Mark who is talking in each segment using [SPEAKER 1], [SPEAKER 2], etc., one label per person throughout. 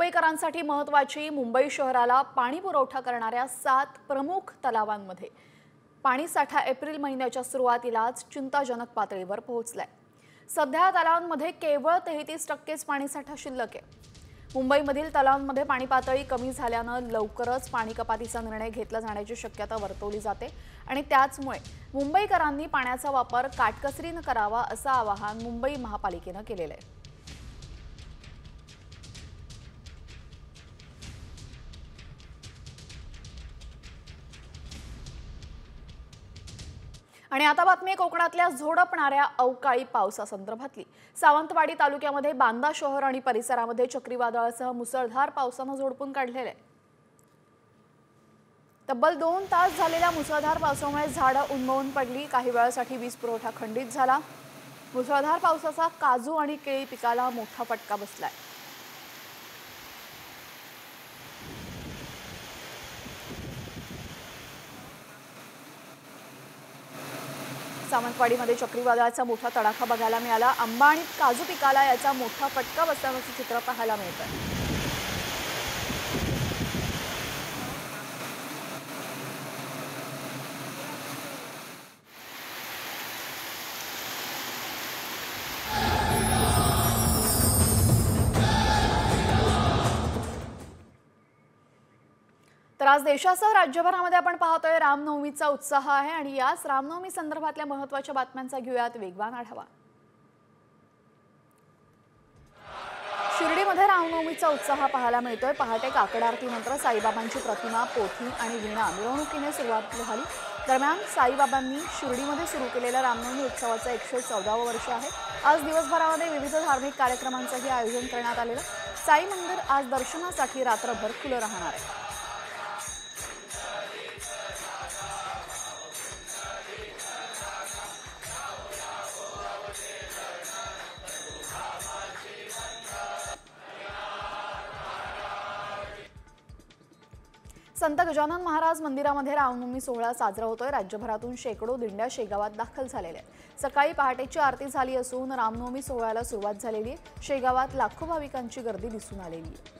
[SPEAKER 1] मुंबईकरांसाठी महत्त्वाची मुंबई शहराला पाणी पुरवठा करणाऱ्या 7 प्रमुख तलावांमध्ये पाणीसाठा एप्रिल महिन्याच्या सुरुवातीलाच चिंताजनक पातळीवर पोहोचलाय। सध्या तलावांमध्ये केवळ 33% पाणीसाठा शिल्लक आहे। मुंबईमधील तलावांमध्ये पाणी पातळी कमी झाल्याने लवकरच पाणी कपातीचा निर्णय घेतला जाण्याची शक्यता वर्तवली जाते आणि त्याचमुळे मुंबईकरांनी पाण्याचा वापर काटकसरीने करावा असं आवाहन मुंबई महापालिकेने केलेलं आहे। आणि आता बातमी कोकणातल्या झोडपणाऱ्या अवकाळी पावसासंदर्भातली। सावंतवाडी तालुक्यामध्ये बांदा शहर आणि परिसरामध्ये चक्रीवादळासह मुसळधार पावसाने झोडपून काढलेले आहे। तब्बल 2 तास झालेल्या मुसळधार पावसामुळे झाडं उन्मळून पडली, काही वेळासाठी वीज पुरवठा खंडित झाला। मुसळधार पावसाचा काजू आणि केळी पिकाला मोठा फटका बसलाय। सावंतवाडीमध्ये चक्रीवादळाचा मोठा तडाखा बघायला मिळाला। आंबा आणि काजू पिकाला याचा मोठा फटका बसल्याचं चित्र पाहायला मिळतं। तर आज देशासह राज्यभरामध्ये आपण पाहतोय रामनवमीचा उत्साह आहे आणि याच रामनवमी संदर्भातल्या महत्त्वाच्या बातम्यांचा घेऊयात वेगवान आढावा। शिर्डीमध्ये रामनवमीचा उत्साह पाहायला मिळतोय। पहाटे काकड आरतीनंतर साईबाबांची प्रतिमा, पोथी आणि वीणा मिरवणुकीने सुरुवात झाली। दरम्यान साईबाबांनी शिर्डीमध्ये सुरू केलेल्या रामनवमी उत्सवाचं 114वे वर्ष आहे। आज दिवसभरामध्ये विविध धार्मिक कार्यक्रमांचंही आयोजन करण्यात आलेलं। साई मंदिर आज दर्शनासाठी रात्रभर खुलं राहणार आहे। संत गजानन महाराज मंदिरामध्ये रामनवमी सोहळा साजरा होतोय। राज्यभरातून शेकडो दिंड्या शेगावात दाखल झालेल्या आहेत। सकाळी पहाटेची आरती झाली असून रामनवमी सोहळ्याला सुरुवात झालेली आहे। शेगावात लाखो भाविकांची गर्दी दिसून आलेली आहे।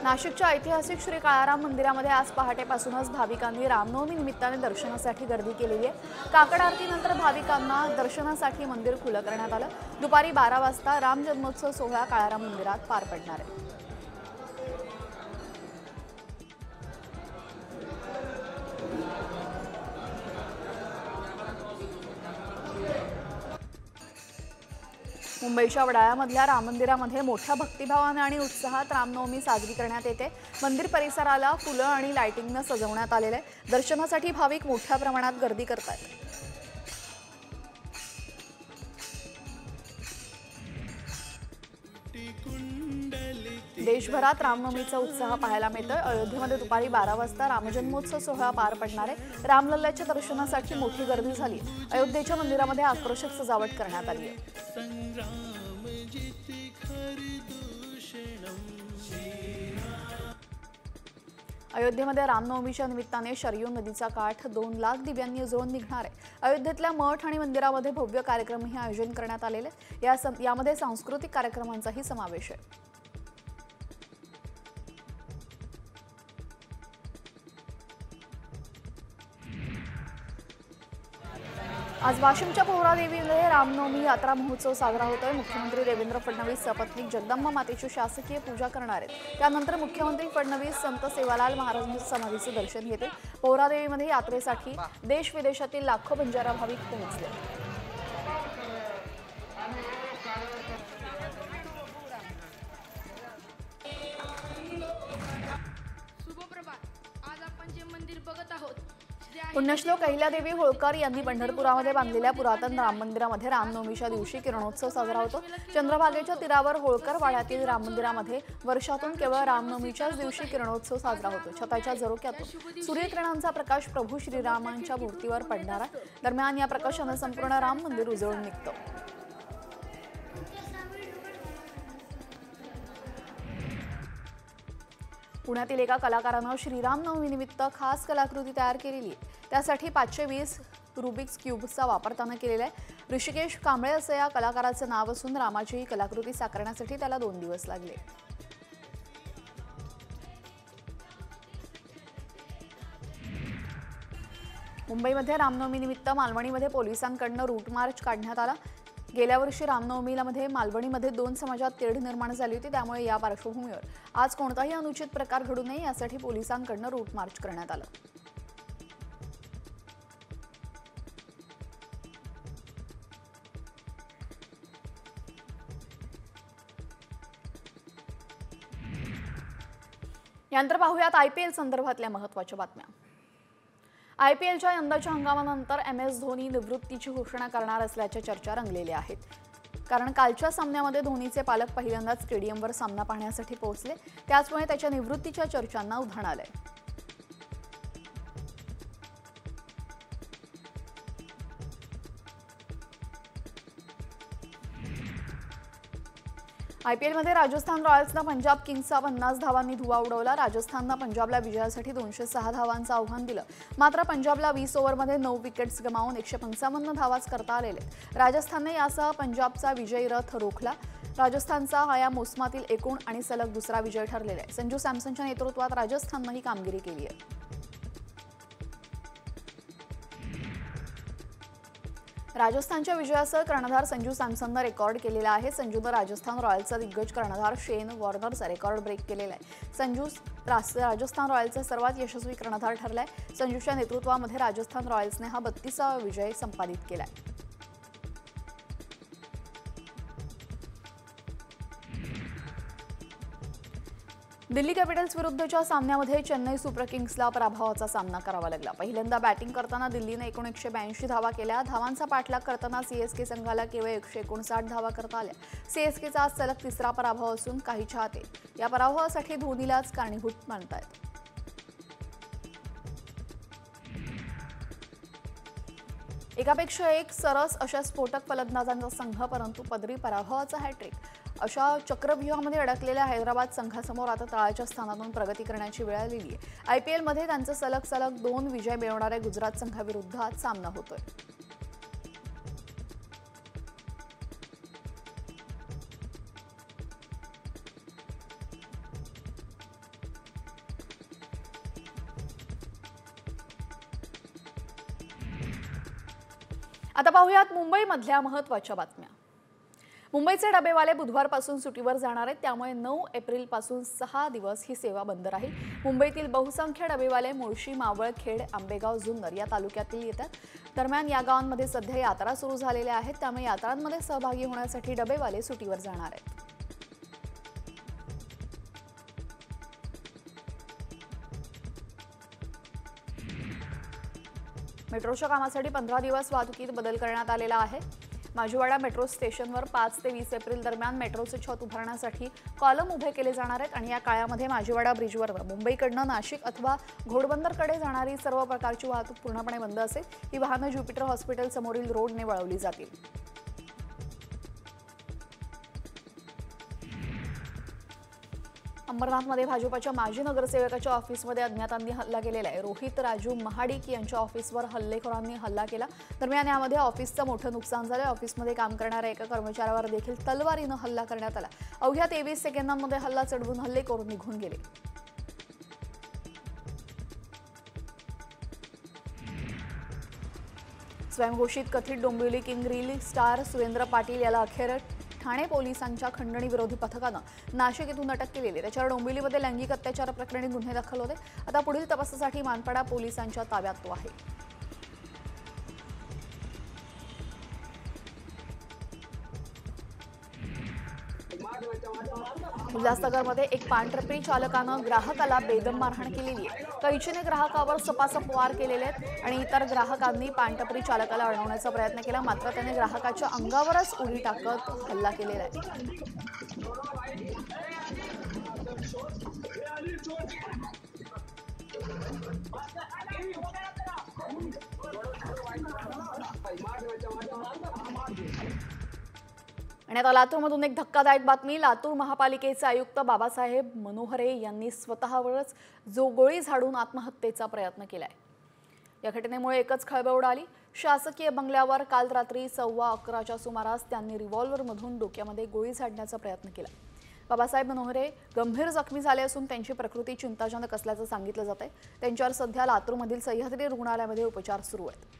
[SPEAKER 1] नाशिकच्या ऐतिहासिक श्री काळाराम मंदिरामध्ये आज पहाटेपासूनच भाविकांनी रामनवमी निमित्ताने दर्शनासाठी गर्दी केलेली आहे। काकड आरतीनंतर भाविकांना दर्शनासाठी मंदिर खुलं करण्यात आलं। दुपारी 12 वाजता राम जन्मोत्सव सोहळा काळाराम मंदिरात पार पडणार आहे। मुंबईच्या वडाळ्यामधल्या राम मंदिरामध्ये मोठ्या भक्तिभावाने आणि उत्साहात रामनवमी साजरी करण्यात येते। मंदिर परिसराला फुलं आणि लाइटिंगने सजवण्यात आलेले आहे। दर्शनासाठी भाविक मोठ्या प्रमाणात गर्दी करतात। देशभरात रामनवमीचा उत्साह पाहायला मिळतोय। अयोध्येमध्ये दुपारी 12 वाजता रामजन्मोत्सव सोहळा पार पडणार आहे। रामलल्ल्याच्या दर्शनासाठी मोठी गर्दी झाली। अयोध्येच्या मंदिरामध्ये आकर्षक सजावट करण्यात आली आहे। अयोध्येमध्ये रामनवमीच्या निमित्ताने शरयू नदीचा काठ 2 लाख दिव्यांनी उजळून निघणार आहे। अयोध्येतल्या मठ आणि मंदिरामध्ये भव्य कार्यक्रमही आयोजन करण्यात आलेले आहेत। यामध्ये सांस्कृतिक कार्यक्रमांचाही समावेश आहे। आज वाशिमच्या पोहरादेवीमध्ये रामनवमी यात्रा महोत्सव साजरा होतोय। मुख्यमंत्री देवेंद्र फडणवीस सपत्नीक जगदंबा मातेची शासकीय पूजा करणार आहेत। त्यानंतर मुख्यमंत्री फडणवीस संत सेवालाल महाराजांच्या समाधीचे दर्शन घेतील। पोहरादेवीमध्ये यात्रेसाठी देश विदेशातील लाखो बंजारा भाविक पोहोचले। पुण्यश्लोक अहिल्यादेवी होळकर यांनी पंढरपुरामध्ये बांधलेल्या पुरातन राम मंदिरामध्ये रामनवमीच्या दिवशी किरणोत्सव साजरा होतो। चंद्रभागेच्या तीरावर होळकर वाड्यातील राम मंदिरामध्ये वर्षातून केवळ रामनवमीच्याच दिवशी किरणोत्सव साजरा होतो। छताच्या झरोक्यातून सूर्यकिरणांचा प्रकाश प्रभू श्रीरामांच्या मूर्तीवर पडणार आहे। दरम्यान या प्रकाशाने संपूर्ण राम मंदिर उजळून निघतं। पुण्यातील एका कलाकारानं श्रीरामनवमीनिमित्त खास कलाकृती तयार केलेली आहे. त्यासाठी 520 रुबिक्स क्यूबचा वापर त्यानं केलेला आहे. ऋषिकेश कांबळे असं या कलाकाराचं नाव असून रामाची ही कलाकृती साकारण्यासाठी त्याला 2 दिवस लागले. मुंबईमध्ये रामनवमीनिमित्त मालवणीमध्ये पोलिसांकडून रूट मार्च काढण्यात आला. गेल्या वर्षी रामनवमीला मालवणीमध्ये 2 समाजात तेढ निर्माण झाली होती. त्यामुळे या पार्श्वभूमीवर आज कोणताही अनुचित प्रकार घडू नये यासाठी पोलिसांकडून रूट मार्च करण्यात आलं. यानंतर पाहूयात IPL संदर्भातल्या महत्त्वाच्या बातम्या. IPLच्या यंदाच्या हंगामानंतर MS धोनी निवृत्तीची घोषणा करणार असल्याच्या चर्चा रंगलेल्या आहेत. कारण कालच्या सामन्यामध्ये धोनीचे पालक पहिल्यांदाच स्टेडियमवर सामना पाहण्यासाठी पोहोचले. त्याचमुळे त्याच्या निवृत्तीच्या चर्चांना उधाण आलंय. IPLमध्ये राजस्थान रॉयल्सनं पंजाब किंग्सचा 50 धावांनी धुव्वा उडवला. राजस्थाननं पंजाबला विजयासाठी 206 धावांचं आव्हान दिलं. मात्र पंजाबला 20 ओव्हरमध्ये 9 विकेट्स गमावून 155 धावाच करता आलेले. राजस्थानने यासह पंजाबचा विजयी रथ रोखला. राजस्थानचा हा या मोसमातील एकूण आणि सलग दुसरा विजय ठरलेला आहे. संजू सॅमसनच्या नेतृत्वात राजस्थाननं ही कामगिरी केली आहे. राजस्थानच्या विजयासह कर्णधार संजू सॅमसननं रेकॉर्ड केलेला आहे. संजूनं राजस्थान रॉयल्सचा दिग्गज कर्णधार शेन वॉर्नरचा रेकॉर्ड ब्रेक केलेला आहे. संजू राजस्थान रॉयल्सचा सर्वात यशस्वी कर्णधार ठरलाय. संजूच्या नेतृत्वामध्ये राजस्थान रॉयल्सने हा 32वा विजय संपादित केलाय. दिल्ली कॅपिटल्स विरुद्धच्या सामन्यामध्ये चेन्नई सुपर किंग्सला पराभवाचा सामना करावा लागला. पहिल्यांदा बॅटिंग करताना दिल्लीने 181 धावा केल्या. धावांचा पाठलाग करताना CSK संघाला केवळ 159 धावा करता आल्या. CSKचा आज सलग 3रा पराभव असून काही चाहते या पराभवासाठी धोनीलाच कारणीभूत मानतायत. एकापेक्षा एक सरस अशा स्फोटक फलंदाजांचा संघ, परंतु पदरी पराभवाचा हॅट्रिक अशा चक्रव्यूहामध्ये अडकलेल्या हैदराबाद संघासमोर आता तळाच्या स्थानातून प्रगती करण्याची वेळ आलेली आहे. IPLमध्ये त्यांचा सलग 2 विजय मिळवणाऱ्या गुजरात संघाविरुद्ध आज सामना होतोय. आता पाहूयात मुंबईमधल्या महत्त्वाच्या बातम्या. मुंबईचे डबेवाले बुधवारपासून सुटीवर जाणार आहेत. त्यामुळे 9 एप्रिलपासून 6 दिवस ही सेवा बंद राहील. मुंबईतील बहुसंख्य डबेवाले मुळशी, मावळ, खेड, आंबेगाव, जुन्नर या तालुक्यातील येतात. दरम्यान या गावांमध्ये सध्या यात्रा सुरू झालेल्या आहेत. त्यामुळे यात्रांमध्ये सहभागी होण्यासाठी डबेवाले सुटीवर जाणार आहेत. मेट्रोच्या कामासाठी 15 दिवस वाहतुकीत बदल करण्यात आलेला आहे. माजीवाडा मेट्रो स्टेशनवर 5 ते 20 एप्रिल दरम्यान मेट्रोचे छत उभारण्यासाठी कॉलम उभे केले जाणार आहेत आणि या काळामध्ये माजीवाडा ब्रिजवर मुंबईकडनं नाशिक अथवा घोडबंदरकडे जाणारी सर्व प्रकारची वाहतूक पूर्णपणे बंद असेल. ही वाहनं ज्युपिटर हॉस्पिटल समोरील रोडने वळवली जातील. अंबरनाथमध्ये भाजपच्या माजी नगरसेवकाच्या ऑफिसमध्ये अज्ञातांनी हल्ला केलेला आहे. रोहित राजू महाडिक यांच्या ऑफिसवर हल्लेखोरांनी हल्ला केला. दरम्यान यामध्ये ऑफिसचं मोठं नुकसान झालं. ऑफिसमध्ये काम करणाऱ्या एका कर्मचाऱ्यावर देखील तलवारीनं हल्ला करण्यात आला. अवघ्या 23 सेकंदांमध्ये हल्ला चढवून हल्लेखोर निघून गेले. स्वयंघोषित कथित Dombivli king reel star Surendra Patil याला अखेर ठाणे पोलिसांच्या खंडणी विरोधी पथकानं नाशिक येथून अटक केलेली. त्याच्यावर डोंबिवलीमध्ये लैंगिक अत्याचार प्रकरणी गुन्हे दाखल होते. आता पुढील तपासासाठी मानपाडा पोलिसांच्या ताब्यात तो आहे. उल्हासनगरमध्ये एक पानटपरी चालकानं ग्राहकाला बेदम मारहाण केलेली आहे. कैचीने ग्राहकावर सपासप वार केलेले आहेत आणि इतर ग्राहकांनी पानटपरी चालकाला अडवण्याचा प्रयत्न केला. मात्र त्याने ग्राहकाच्या अंगावरच उडी टाकत हल्ला केलेला आहे. आणि आता लातूरमधून एक धक्कादायक बातमी। लातूर महापालिकेचे आयुक्त बाबासाहेब मनोहरे यांनी स्वतःवरच गोळी झाडून आत्महत्येचा प्रयत्न केलाय। या घटनेमुळे एकच खळबळ उडाली। शासकीय बंगल्यावर काल रात्री 11:15च्या सुमारास त्यांनी रिव्हॉल्व्हरमधून डोक्यामध्ये गोळी झाडण्याचा प्रयत्न केला। बाबासाहेब मनोहरे गंभीर जखमी झाले असून त्यांची प्रकृती चिंताजनक असल्याचं सांगितलं जातंय। त्यांच्यावर सध्या लातूरमधील सह्याद्री रुग्णालयामध्ये उपचार सुरू आहेत।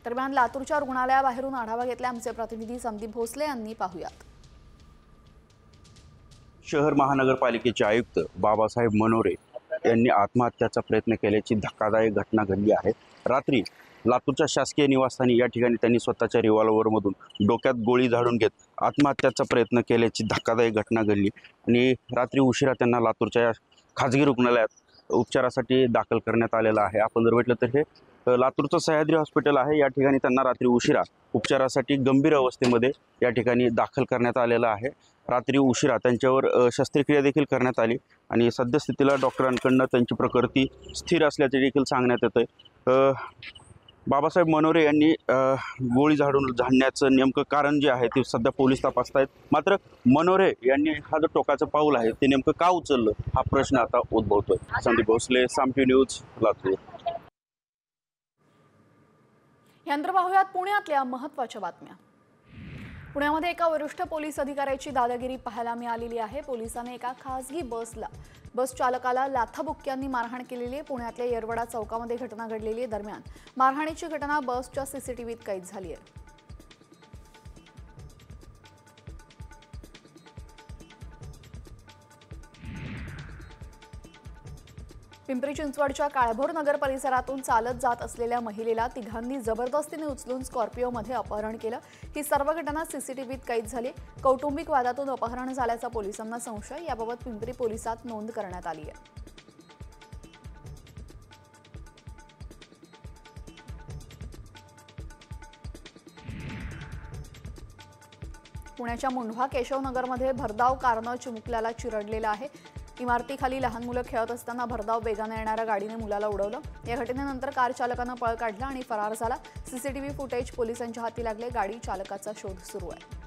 [SPEAKER 1] दरम्यान लातूरच्या रुग्णालयाबाहेरून आढावा घेतला आमचे प्रतिनिधी संदीप भोसले यांनी। पाहूयात।
[SPEAKER 2] शहर महानगरपालिकेचे आयुक्त बाबासाहेब मनोहरे यांनी आत्महत्याचा प्रयत्न केल्याची धक्कादायक घटना घडली आहे। रात्री लातूरच्या शासकीय निवासस्थानी या ठिकाणी त्यांनी स्वतःच्या रिव्हॉल्व्हरमधून डोक्यात गोळी झाडून घेत आत्महत्याचा प्रयत्न केल्याची धक्कादायक घटना घडली आणि रात्री उशिरा त्यांना लातूरच्या खाजगी रुग्णालयात उपचारासाठी दाखल करण्यात आलेलं आहे। आपण जर म्हटलं तर हे लातूरचं सह्याद्री हॉस्पिटल आहे। या ठिकाणी त्यांना रात्री उशिरा उपचारासाठी गंभीर अवस्थेमध्ये या ठिकाणी दाखल करण्यात आलेलं आहे। रात्री उशिरा त्यांच्यावर शस्त्रक्रिया देखील करण्यात आली आणि सद्यस्थितीला डॉक्टरांकडून त्यांची प्रकृती स्थिर असल्याचे देखील सांगण्यात येतंय। बाबासाहेब मनोहरे यांनी गोळी झाडण्याचं नेमकं कारण जे आहे ते सध्या पोलीस तपासतायत। मात्र मनोहरे यांनी हा जो टोकाचं पाऊल आहे ते नेमकं का उचललं हा प्रश्न आता उद्भवतोय। संदीप भोसले, साम टीव्ही न्यूज, लातूर।
[SPEAKER 1] यानंतर पाहूयात पुण्यातल्या महत्त्वाच्या बातम्या। पुण्यामध्ये एका वरिष्ठ पोलीस अधिकाऱ्याची दादागिरी पाहायला मिळालेली आहे। पोलिसांनी एका खासगी बस चालकाला लाथाबुक्क्यांनी मारहाण केलेली आहे। पुण्यातल्या येरवडा चौकामध्ये घटना घडलेली आहे। दरम्यान मारहाणीची घटना बसच्या सीसीटीव्हीत कैद झाली आहे। पिंपरी चिंचवडच्या काळभोर नगर परिसरातून चालत जात असलेल्या महिलेला तिघांनी जबरदस्तीने उचलून स्कॉर्पिओमध्ये अपहरण केलं। ही सर्व घटना सीसीटीव्हीत कैद झाली। कौटुंबिक वादातून अपहरण झाल्याचा पोलिसांना संशय। याबाबत पिंपरी पोलिसात नोंद करण्यात आली आहे। पुण्याच्या मुंढवा केशवनगरमध्ये भरधाव कारनं चिमुकल्याला चिरडलेलं आहे। इमारतीखाली लहान मुलं खेळत असताना भरधाव वेगाने येणाऱ्या गाडीने मुलाला उडवलं। या घटनेनंतर कार चालकानं पळ काढला आणि फरार झाला। सीसीटीव्ही फुटेज पोलिसांच्या हाती लागले। गाडी चालकाचा शोध सुरू आहे।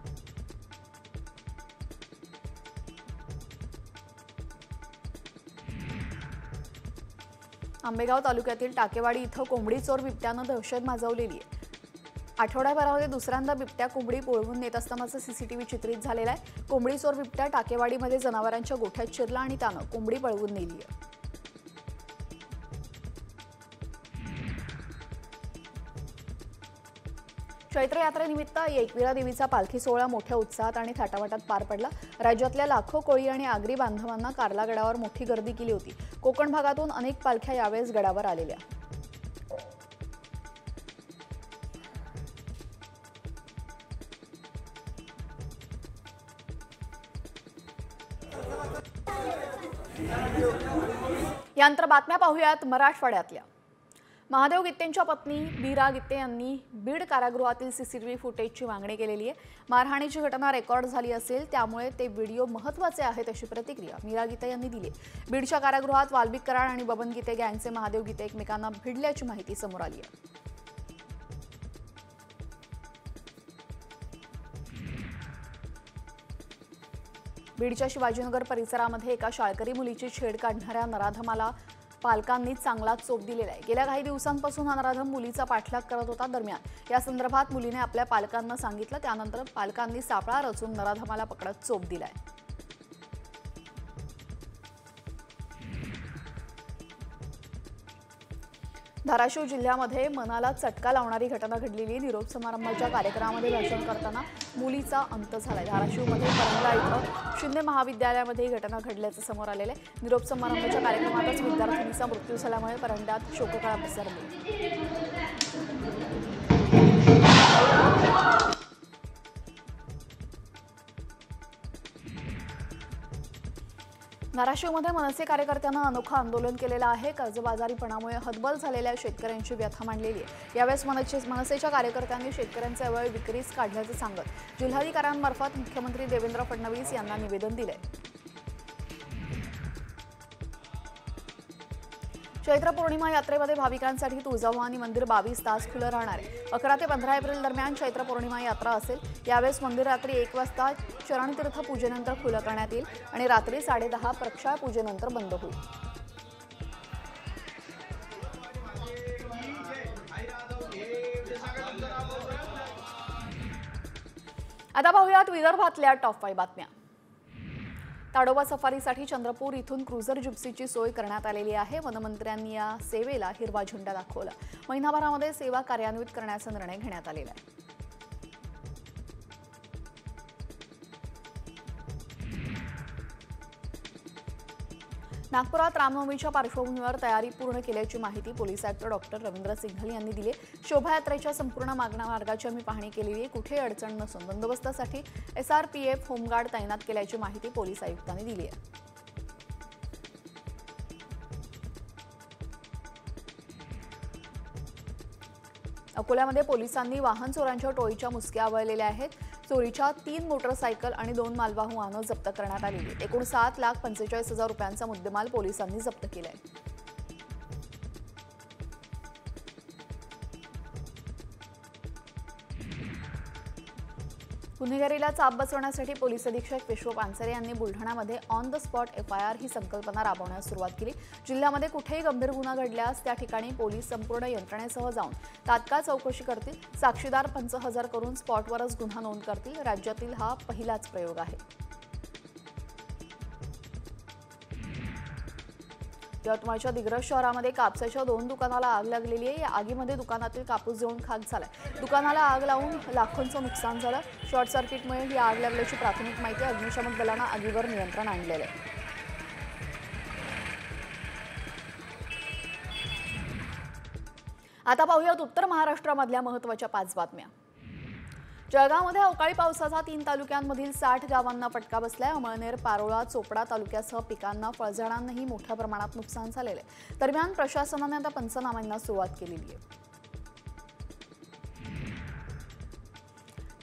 [SPEAKER 1] आंबेगाव तालुक्यातील टाकेवाडी इथं कोंबडी चोर बिबट्यानं दहशत माजवलेली आहे। आठवड्याभरामध्ये दुसऱ्यांदा बिबट्या कोंबडी पळवून नेत असतानाचा सीसीटीव्ही चित्रित झालेला आहे। कोंबडी चोर बिबट्या टाकेवाडीमध्ये जनावरांच्या गोठ्यात शिरला आणि त्यानं कोंबडी पळवून नेली आहे। चैत्र यात्रेनिमित्त एकविरा देवीचा पालखी सोहळा मोठ्या उत्साहात आणि थाटामाटात पार पडला। राज्यातल्या लाखो कोळी आणि आगरी बांधवांना कार्ला गडावर मोठी गर्दी केली होती। कोकण भागातून अनेक पालख्या यावेळेस गडावर आलेल्या। यानंतर बातम्या पाहूयात मराठवाड्यातल्या। महादेव गित्तेंच्या पत्नी मीरा गित्ते यांनी बीड कारागृहातील सीसीटीव्ही फुटेजची मागणी केलेली आहे। मारहाणीची घटना रेकॉर्ड झाली असेल त्यामुळे ते व्हिडिओ महत्त्वाचे आहेत अशी प्रतिक्रिया मीरा गित्ते यांनी दिली। बीडच्या कारागृहात वाल्मिक कराड आणि बबन गित्ते गँगचे महादेव गित्ते एकमेकांना भिडल्याची माहिती समोर आली आहे। बीडच्या शिवाजीनगर परिसरामध्ये एका शाळकरी मुलीची छेड काढणाऱ्या नराधमाला पालकांनी चांगला चोप दिलेला आहे। गेल्या काही दिवसांपासून हा नराधम मुलीचा पाठलाग करत होता। दरम्यान या संदर्भात मुलीने आपल्या पालकांना सांगितलं। त्यानंतर पालकांनी सापळा रचून नराधमाला पकडत चोप दिलाय। धाराशिव जिल्ह्यामध्ये मनाला चटका लावणारी घटना घडलेली। निरोप समारंभाच्या कार्यक्रमामध्ये भाषण करताना मुलीचा अंत झालाय। धाराशिवमध्ये परंडा इथं शिंदे महाविद्यालयामध्ये ही घटना घडल्याचं समोर आलेलं आहे। निरोप समारंभाच्या कार्यक्रमातच विद्यार्थिनीचा मृत्यू झाल्यामुळे परंड्यात शोककळा पसरली। धाराशिवमध्ये मनसे कार्यकर्त्यांना अनोखं आंदोलन केलेलं आहे। कर्जबाजारीपणामुळे हतबल झालेल्या शेतकऱ्यांची व्यथा मांडलेली आहे। यावेळेस मनसेच्या कार्यकर्त्यांनी शेतकऱ्यांचे अवयव विक्रीस काढल्याचं सांगत जिल्हाधिकाऱ्यांमार्फत मुख्यमंत्री देवेंद्र फडणवीस यांना निवेदन दिले। चैत्र पौर्णिमा यात्रेमध्ये भाविकांसाठी तुळजाभवानी मंदिर 22 तास खुलं राहणार आहे। 11 ते 15 एप्रिल दरम्यान चैत्र पौर्णिमा यात्रा असेल। यावेळेस मंदिर रात्री 1 वाजता चरणतीर्थ पूजेनंतर खुलं करण्यात येईल आणि रात्री 10:30 प्रक्षाळ पूजेनंतर बंद होईल। आता पाहूयात विदर्भातल्या टॉप 5 बातम्या। ताडोबा सफारीसाठी चंद्रपूर इथून क्रुझर जिप्सीची सोय करण्यात आलेली आहे। वनमंत्र्यांनी या सेवेला हिरवा झेंडा दाखवला। महिनाभरामध्ये सेवा कार्यान्वित करण्याचा निर्णय घेण्यात आलेला आहे। नागपुरात रामनवमीच्या पार्श्वभूमीवर तयारी पूर्ण केल्याची माहिती पोलीस आयुक्त डॉक्टर रवींद्र सिंघल यांनी दिली। शोभायात्रेच्या संपूर्ण मार्गाची आम्ही पाहणी केलेली आहे। कुठे अडचण नसून बंदोबस्तासाठी SRPF होमगार्ड तैनात केल्याची माहिती पोलीस आयुक्तांनी दिली आहे। अकोल्यामध्ये पोलिसांनी वाहन चोरांच्या टोळीच्या मुसक्या आवळलेल्या आहेत। चोरीच्या 3 मोटरसायकल आणि 2 मालवाहू वाहनं जप्त करण्यात आली आहेत। एकूण 7,45,000 रुपयांचा मुद्देमाल पोलिसांनी जप्त केलाय। गुन्हेगारीला चाप बसवण्यासाठी पोलीस अधीक्षक विश्व पानसरे यांनी बुलढाण्यामध्ये ऑन द स्पॉट FIR ही संकल्पना राबवण्यास सुरुवात केली। जिल्ह्यामध्ये कुठेही गंभीर गुन्हा घडल्यास त्या ठिकाणी पोलीस संपूर्ण यंत्रणेसह जाऊन तात्काळ चौकशी करतील। साक्षीदार पंचहजार करून स्पॉटवरच गुन्हा नोंद करतील। राज्यातील हा पहिलाच प्रयोग आहे। यवतमाळच्या दिग्रस शहरामध्ये कापसाच्या 2 दुकानाला आग लागलेली आहे। या आगीमध्ये दुकानातील कापूस जळून खाक झालाय। दुकानाला आग लावून लाखोंचं नुकसान झालं। शॉर्ट सर्किटमुळे ही आग लागल्याची प्राथमिक माहिती अग्निशमन दलानं आगीवर नियंत्रण आणलेलं आहे। आता पाहूयात उत्तर महाराष्ट्रामधल्या महत्त्वाच्या 5 बातम्या। जळगावमध्ये अवकाळी पावसाचा 3 तालुक्यांमधील 60 गावांना फटका बसलाय। अमळनेर, पारोळा, चोपडा तालुक्यासह पिकांना, फळझाडांनाही मोठ्या प्रमाणात नुकसान झालेलं आहे। दरम्यान प्रशासनाने आता पंचनाम्यांना सुरुवात केलेली आहे।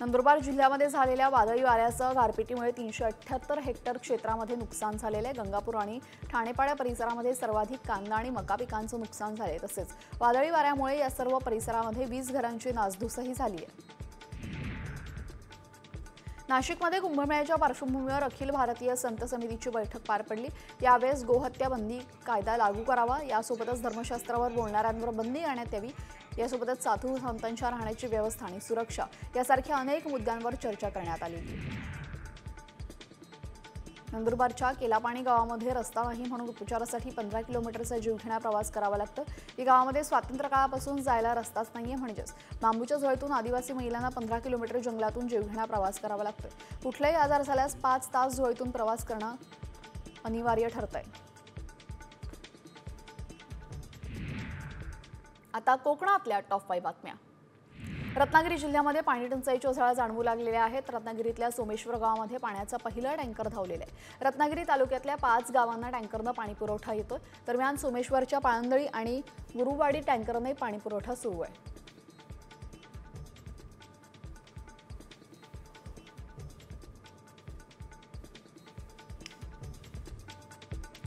[SPEAKER 1] नंदुरबार जिल्ह्यामध्ये झालेल्या वादळी वाऱ्यासह गारपिटीमुळे 378 हेक्टर क्षेत्रामध्ये नुकसान झालेलं आहे। गंगापूर आणि ठाणेपाड्या परिसरामध्ये सर्वाधिक कांदा आणि मका पिकांचं नुकसान झालंय। तसेच वादळी वाऱ्यामुळे या सर्व परिसरामध्ये 20 घरांची नासधूसही झाली आहे। नाशिकमध्ये कुंभमेळ्याच्या पार्श्वभूमीवर अखिल भारतीय संत समितीची बैठक पार पडली। यावेळेस गोहत्या बंदी कायदा लागू करावा, यासोबतच धर्मशास्त्रावर बोलणाऱ्यांवर बंदी आणण्यात यावी, यासोबतच साधू संतांच्या राहण्याची व्यवस्था आणि सुरक्षा यासारख्या अनेक मुद्द्यांवर चर्चा करण्यात आली। नंदुरबारच्या केलापाणी गावामध्ये रस्ता नाही म्हणून उपचारासाठी 15 किलोमीटरचा जीवघेणा प्रवास करावा लागतो। या गावामध्ये स्वातंत्र्य काळापासून जायला रस्ताच नाहीये, म्हणजेच बांबूच्या झोळीतून आदिवासी महिलांना 15 किलोमीटर जंगलातून जीवघेणा प्रवास करावा लागतो। कुठलाही आजार झाल्यास 5 तास झोळीतून प्रवास करणं अनिवार्य ठरतंय। आता कोकणातल्या टॉप 5 बातम्या। रत्नागिरी जिल्ह्यामध्ये पाणी टंचाईची झळा जाणवू लागलेल्या आहेत। रत्नागिरीतल्या सोमेश्वर गावामध्ये पाण्याचा पहिला टँकर धावलेला आहे। रत्नागिरी तालुक्यातल्या 5 गावांना टँकरनं पाणी पुरवठा येतोय। दरम्यान सोमेश्वरच्या पाळंदळी आणि गुरुवाडी टँकरने पाणी पुरवठा सुरू आहे।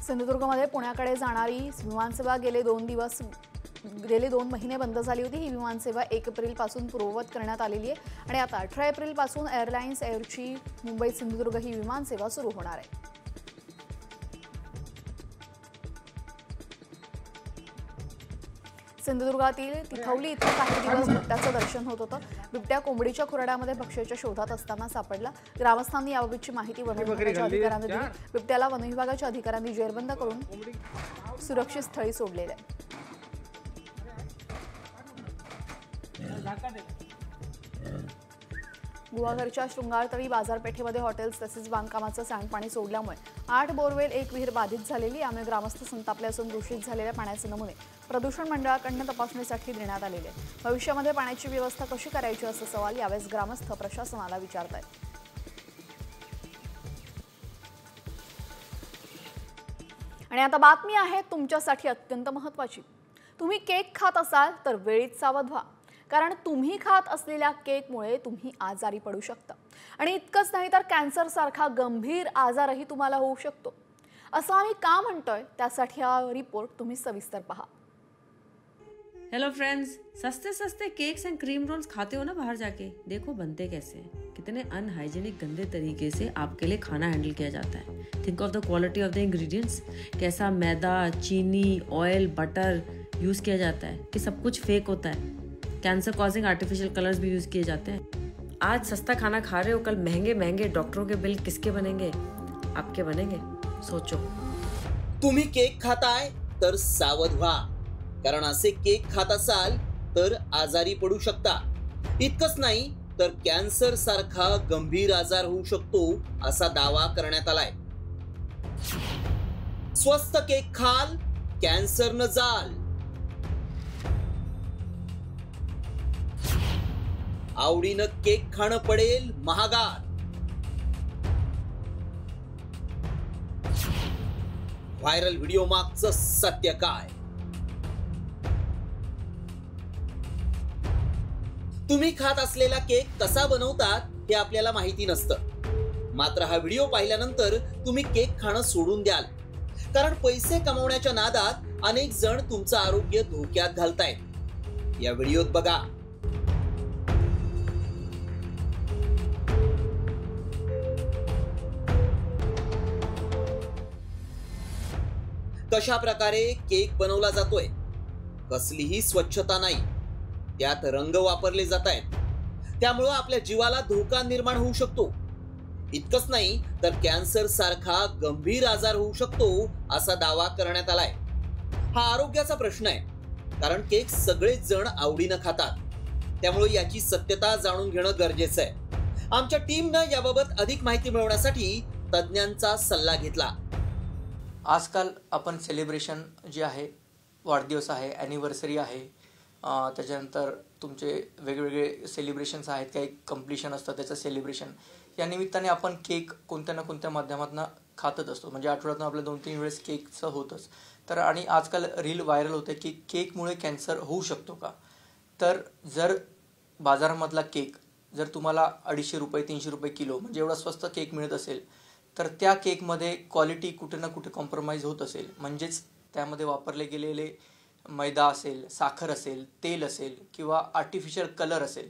[SPEAKER 1] सिंधुदुर्गमध्ये पुण्याकडे जाणारी विमानसेवा गेले 2 महिने बंद झाली होती। ही विमानसेवा 1 एप्रिलपासून पूर्ववत करण्यात आलेली आहे आणि आता 18 एप्रिलपासून एअरलाइन्स एअरची मुंबई सिंधुदुर्ग ही विमानसेवा सुरू होणार आहे। सिंधुदुर्गातील तिथवली इथे काही दिवस बिबट्याचं दर्शन होत होतं। बिबट्या कोंबडीच्या खुराड्यामध्ये भक्ष्याच्या शोधात असताना सापडला। ग्रामस्थांनी याबाबतची माहिती वन विभागाच्या अधिकाऱ्यांना दिली। बिबट्याला वन विभागाच्या अधिकाऱ्यांनी जेरबंद करून सुरक्षित स्थळी सोडलेलं आहे। गुहागरच्या शृंगारतळी बाजारपेठेमध्ये हॉटेल्स तसेच बांधकामाचं सांडपाणी सोडल्यामुळे 8 बोरवेल 1 विहीर बाधित झालेली। यामुळे ग्रामस्थ संतापले असून दूषित झालेल्या पाण्याचे नमुने प्रदूषण मंडळाकडून तपासणीसाठी देण्यात आलेले आहेत। भविष्यामध्ये पाण्याची व्यवस्था कशी करायची असा सवाल यावेळेस ग्रामस्थ प्रशासनाला विचारतायत। आणि आता बातमी आहे तुमच्यासाठी अत्यंत महत्त्वाची। तुम्ही केक खात असाल तर वेळीच सावध व्हा, कारण तुम्ही खात असलेल्या केकमुळे तुम्ही आजारी पडू शकता। आणि इतकंच नाही तर कॅन्सर सारखा गंभीर आजारही तुम्हाला होऊ शकतो। असं आम्ही का म्हणतोय त्यासाठी हा रिपोर्ट तुम्ही सविस्तर पहा।
[SPEAKER 3] हेलो फ्रेंड्स, सस्ते सस्ते केक्स एंड क्रीम रोल्स खाते हो ना बाहर जाके, देखो बनते कैसे हैं। कितने अनहाइजीनिक गंदे तरीके से आपके लिए खाना हैंडल किया जाता है। Think of the quality of the ingredients, कैसा मैदा, चीनी, ऑयल, बटर यूज किया जाता है कि सब कुछ फेक होता है। कैंसर कॉजिंग आर्टिफिशियल कलर्स भी यूज किए जाते हैं। आज सस्ता खाना खा रहे हो, कल महंगे महंगे डॉक्टरों के बिल किसके बनेंगे? आपके बनेंगे, सोचो।
[SPEAKER 4] तुम्ही केक खाताय तर सावध व्हा, कारण असे केक खात असाल तर आजारी पडू शकता। इतकंच नाही तर कॅन्सर सारखा गंभीर आजार होऊ शकतो असा दावा करण्यात आलाय। स्वस्त केक खाल, कॅन्सर न जाल। आवडीनं केक खाणं पडेल महागात। व्हायरल व्हिडिओ मागचं सत्य काय? तुम्ही खात असलेला केक कसा बनवतात हे आपल्याला माहिती नसतं, मात्र हा व्हिडिओ पाहिल्यानंतर तुम्ही केक खाणं सोडून द्याल, कारण पैसे कमवण्याच्या नादात अनेक जण तुमचं आरोग्य धोक्यात घालतायत। या व्हिडिओत बघा। कशा प्रकारे केक बनवला जातोय, कसलीही स्वच्छता नाही, त्यात रंग वापरले जात आहेत, त्यामुळे आपल्या जीवाला धोका निर्माण होऊ शकतो। इतकंच नाही तर कॅन्सर सारखा गंभीर आजार होऊ शकतो असा दावा करण्यात आलाय। हा आरोग्याचा प्रश्न आहे, कारण केक सगळेच जण आवडीनं खातात, त्यामुळे याची सत्यता जाणून घेणं गरजेचं आहे। आमच्या टीमनं याबाबत अधिक माहिती मिळवण्यासाठी तज्ञांचा सल्ला घेतला।
[SPEAKER 5] आजकाल आपण सेलिब्रेशन जे आहे, वाढदिवस आहे, ॲनिव्हर्सरी आहे, त्याच्यानंतर तुमचे वेगवेगळे सेलिब्रेशन्स आहेत, काही कंप्लिशन असतं त्याचं सेलिब्रेशन, या निमित्ताने आपण केक कोणत्या ना कोणत्या माध्यमातून खातच असतो। म्हणजे आठवड्यातून आपल्या 2-3 वेळेस केकचं होतंच। तर आणि आजकाल रील व्हायरल होते की केकमुळे कॅन्सर होऊ शकतो का? तर जर बाजारामधला केक जर तुम्हाला 250 रुपये 300 रुपये किलो म्हणजे एवढा स्वस्त केक मिळत असेल, तर त्या केकमध्ये क्वालिटी कुठे ना कुठे कॉम्प्रोमाइज होत असेल, म्हणजेच त्यामध्ये वापरले गेलेले मैदा असेल, साखर असेल, तेल असेल किंवा आर्टिफिशियल कलर असेल,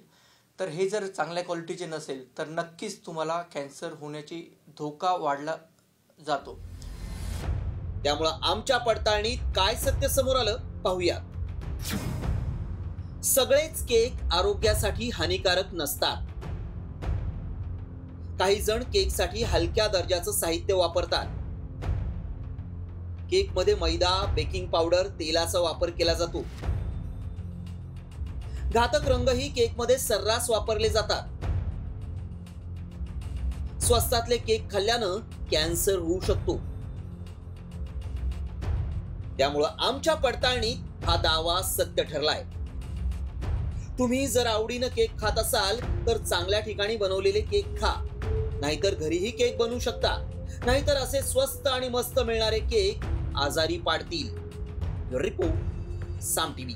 [SPEAKER 5] तर हे जर चांगल्या क्वालिटीचे नसेल तर नक्कीच तुम्हाला कॅन्सर होण्याची धोका वाढला जातो।
[SPEAKER 4] त्यामुळे आमच्या पडताळणीत काय सत्य समोर आलं पाहूया। सगळेच केक आरोग्यासाठी हानिकारक नसतात। काही जण केकसाठी हलक्या दर्जाचं साहित्य वापरतात। केक मध्ये मैदा, बेकिंग पावडर, तेलाचा वापर केला जातो। घातक रंगही केक मध्ये सर्रास वापरले जातात। स्वस्तातले केक खाल्ल्यानं कॅन्सर होऊ शकतो। त्यामुळे आमच्या पडताळणीत हा दावा सत्य ठरलाय। तुम्ही जर आवडीनं केक खात असाल तर चांगल्या ठिकाणी बनवलेले केक खा, नाहीतर घरीही केक बनवू शकता। नाहीतर असे स्वस्त आणि मस्त मिळणारे केक आजारी पाडतील। रिपोर्ट साम टीव्ही।